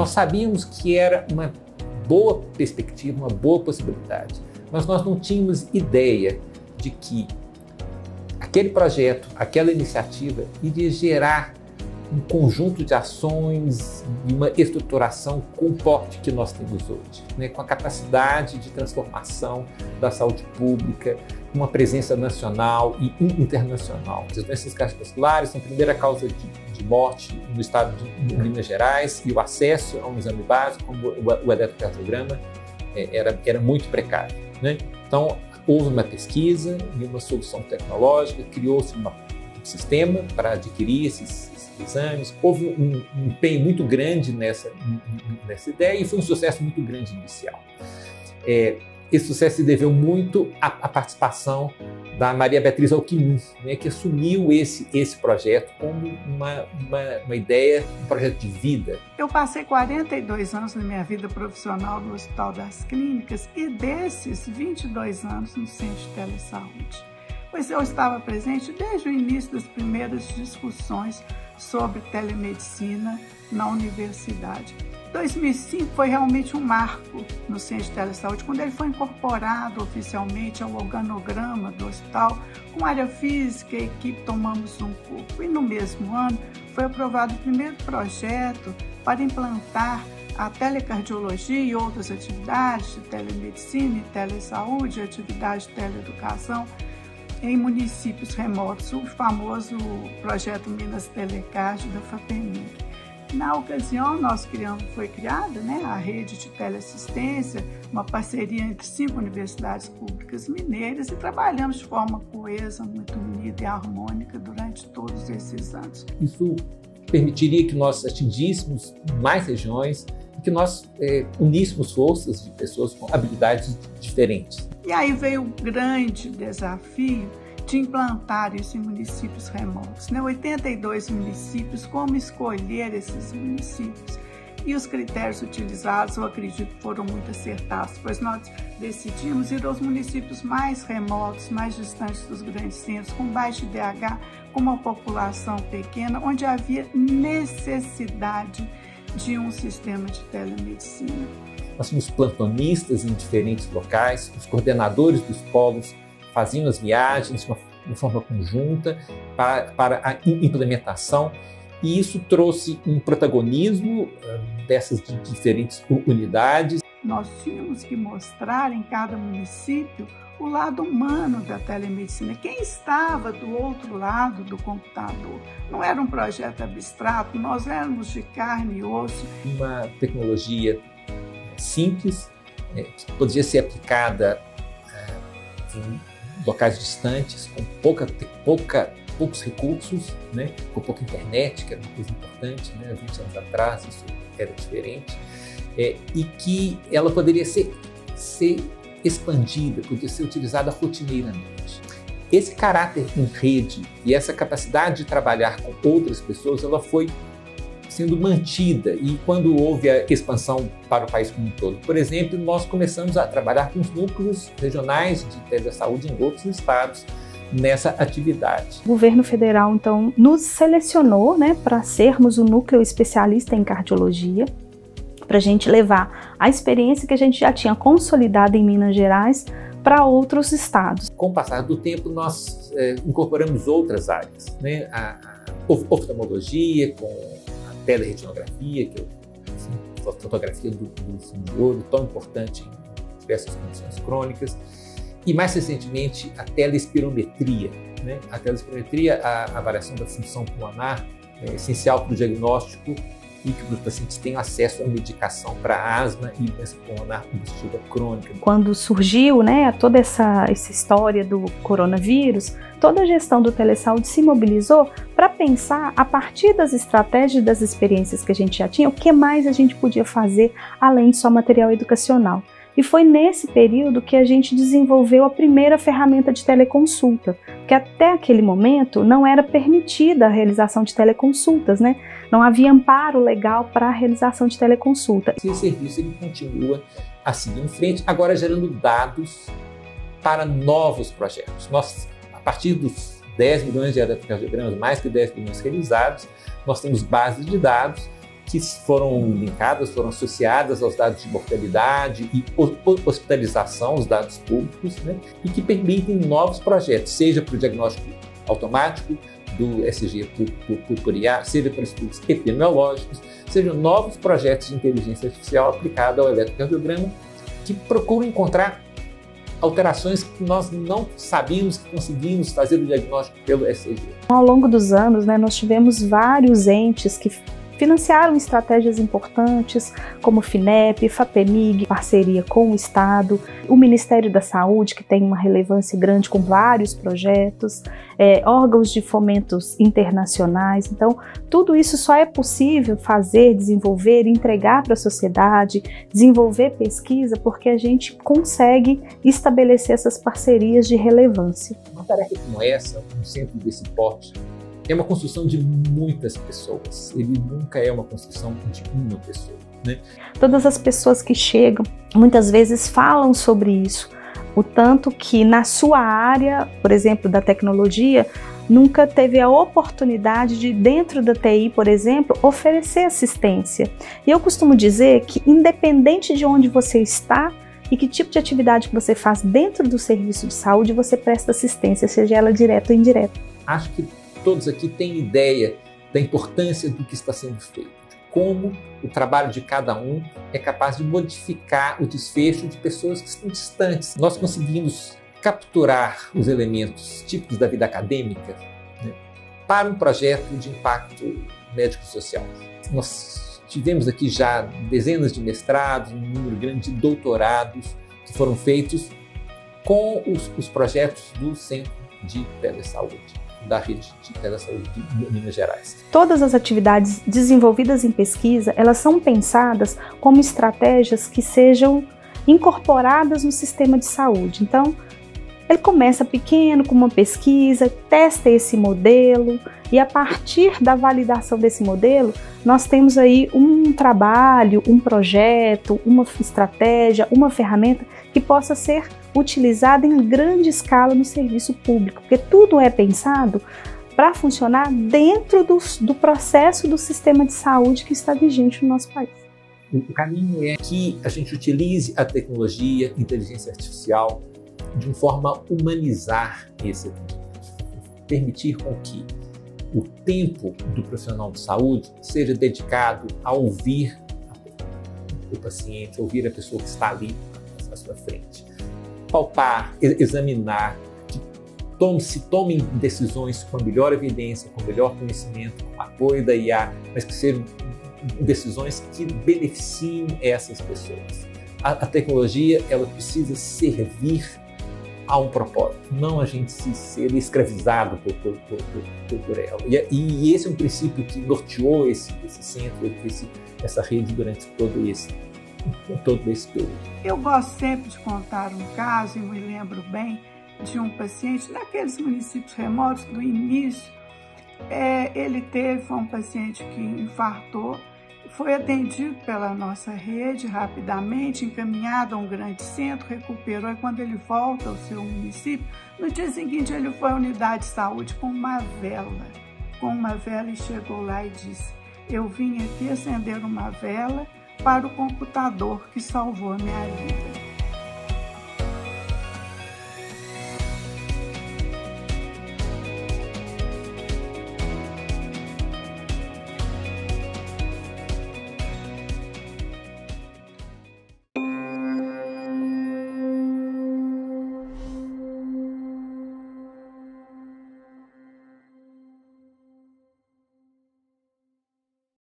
Nós sabíamos que era uma boa perspectiva, uma boa possibilidade, mas nós não tínhamos ideia de que aquele projeto, aquela iniciativa iria gerar um conjunto de ações e uma estruturação com o porte que nós temos hoje, né? Com a capacidade de transformação da saúde pública, uma presença nacional e internacional. As doenças cardiovasculares são a primeira causa de morte no estado de Minas Gerais e o acesso a um exame básico, como o eletrocardiograma, era muito precário, né? Então, houve uma pesquisa e uma solução tecnológica, criou-se um sistema para adquirir esses exames, houve um empenho muito grande nessa ideia e foi um sucesso muito grande inicial. Esse sucesso se deveu muito à participação da Maria Beatriz Alquimim, né, que assumiu esse projeto como uma ideia, um projeto de vida. Eu passei 42 anos na minha vida profissional no Hospital das Clínicas e desses 22 anos no Centro de Telesaúde, pois eu estava presente desde o início das primeiras discussões sobre telemedicina na universidade. 2005 foi realmente um marco no Centro de Telesaúde, quando ele foi incorporado oficialmente ao organograma do hospital, com área física e equipe tomamos um corpo. E no mesmo ano foi aprovado o primeiro projeto para implantar a telecardiologia e outras atividades de telemedicina e telesaúde, atividade de teleeducação, em municípios remotos, o famoso projeto Minas Telecard da FAPEMIG. Na ocasião, foi criada, né, a rede de teleassistência, uma parceria entre 5 universidades públicas mineiras e trabalhamos de forma coesa, muito unida e harmônica durante todos esses anos. Isso permitiria que nós atingíssemos mais regiões e que nós uníssemos forças de pessoas com habilidades diferentes. E aí veio o grande desafio de implantar isso em municípios remotos, né? 82 municípios, como escolher esses municípios? E os critérios utilizados, eu acredito, foram muito acertados, pois nós decidimos ir aos municípios mais remotos, mais distantes dos grandes centros, com baixo IDH, com uma população pequena, onde havia necessidade de um sistema de telemedicina. Nós tínhamos plantonistas em diferentes locais, os coordenadores dos polos faziam as viagens de forma conjunta para a implementação, e isso trouxe um protagonismo dessas diferentes unidades. Nós tínhamos que mostrar em cada município o lado humano da telemedicina, quem estava do outro lado do computador. Não era um projeto abstrato, nós éramos de carne e osso. Uma tecnologia simples, que podia ser aplicada em locais distantes, com poucos recursos, né? Com pouca internet, que era uma coisa importante, né? 20 anos atrás isso era diferente, e que ela poderia ser expandida, podia ser utilizada rotineiramente. Esse caráter em rede e essa capacidade de trabalhar com outras pessoas, ela foi sendo mantida, e quando houve a expansão para o país como um todo, por exemplo, nós começamos a trabalhar com os núcleos regionais de telesaúde em outros estados nessa atividade. O governo federal, então, nos selecionou, né, para sermos o núcleo especialista em cardiologia, para a gente levar a experiência que a gente já tinha consolidada em Minas Gerais para outros estados. Com o passar do tempo, nós incorporamos outras áreas, né? A oftalmologia, com telerretinografia, que é a fotografia do fundo de olho, tão importante em diversas condições crônicas, e mais recentemente a telespirometria, né? A telespirometria, a avaliação da função pulmonar, é essencial para o diagnóstico e que os pacientes tenham acesso à medicação para asma e doença pulmonar obstrutiva crônica. Quando surgiu, né, toda essa história do coronavírus, toda a gestão do telesaúde se mobilizou para pensar, a partir das estratégias e das experiências que a gente já tinha, o que mais a gente podia fazer além de só material educacional. E foi nesse período que a gente desenvolveu a primeira ferramenta de teleconsulta, que até aquele momento não era permitida a realização de teleconsultas, né? Não havia amparo legal para a realização de teleconsulta. Esse serviço ele continua a seguir em frente, agora gerando dados para novos projetos. Nós, a partir dos 10 milhões de eletrocardiogramas, mais que 10 milhões realizados, nós temos bases de dados que foram linkadas, foram associadas aos dados de mortalidade e hospitalização, os dados públicos, né? E que permitem novos projetos, seja para o diagnóstico automático do ECG por IA, seja para estudos epidemiológicos, sejam novos projetos de inteligência artificial aplicada ao eletrocardiograma que procuram encontrar alterações que nós não sabíamos que conseguimos fazer o diagnóstico pelo ECG. Ao longo dos anos, né, nós tivemos vários entes que financiaram estratégias importantes, como o FINEP, FAPEMIG, parceria com o Estado, o Ministério da Saúde, que tem uma relevância grande com vários projetos, órgãos de fomentos internacionais. Então, tudo isso só é possível fazer, desenvolver, entregar para a sociedade, desenvolver pesquisa, porque a gente consegue estabelecer essas parcerias de relevância. Uma tarefa como essa, um centro desse porte, é uma construção de muitas pessoas, ele nunca é uma construção de uma pessoa, né? Todas as pessoas que chegam, muitas vezes falam sobre isso, o tanto que na sua área, por exemplo, da tecnologia, nunca teve a oportunidade de, dentro da TI, por exemplo, oferecer assistência. E eu costumo dizer que, independente de onde você está e que tipo de atividade que você faz dentro do serviço de saúde, você presta assistência, seja ela direta ou indireta. Acho que todos aqui têm ideia da importância do que está sendo feito, de como o trabalho de cada um é capaz de modificar o desfecho de pessoas que estão distantes. Nós conseguimos capturar os elementos típicos da vida acadêmica, né, para um projeto de impacto médico-social. Nós tivemos aqui já dezenas de mestrados, um número grande de doutorados que foram feitos com os projetos do Centro de Telesaúde, da rede de telesaúde de Minas Gerais. Todas as atividades desenvolvidas em pesquisa, elas são pensadas como estratégias que sejam incorporadas no sistema de saúde. Então, ele começa pequeno com uma pesquisa, testa esse modelo e a partir da validação desse modelo, nós temos aí um trabalho, um projeto, uma estratégia, uma ferramenta que possa ser utilizada em grande escala no serviço público, porque tudo é pensado para funcionar dentro do processo do sistema de saúde que está vigente no nosso país. O caminho é que a gente utilize a tecnologia, inteligência artificial, de uma forma a humanizar esse atendimento, permitir com que o tempo do profissional de saúde seja dedicado a ouvir o paciente, ouvir a pessoa que está ali à sua frente, palpar, examinar, que se tomem decisões com a melhor evidência, com o melhor conhecimento, com o apoio da IA, mas que sejam decisões que beneficiem essas pessoas. A tecnologia, ela precisa servir a um propósito, não a gente ser escravizado por ela. E esse é um princípio que norteou esse centro, essa rede durante todo esse período. Eu gosto sempre de contar um caso, e me lembro bem de um paciente naqueles municípios remotos do início. Foi um paciente que infartou, foi atendido pela nossa rede rapidamente, encaminhado a um grande centro, recuperou, e quando ele volta ao seu município, no dia seguinte ele foi à unidade de saúde com uma vela e chegou lá e disse: eu vim aqui acender uma vela para o computador que salvou a minha vida.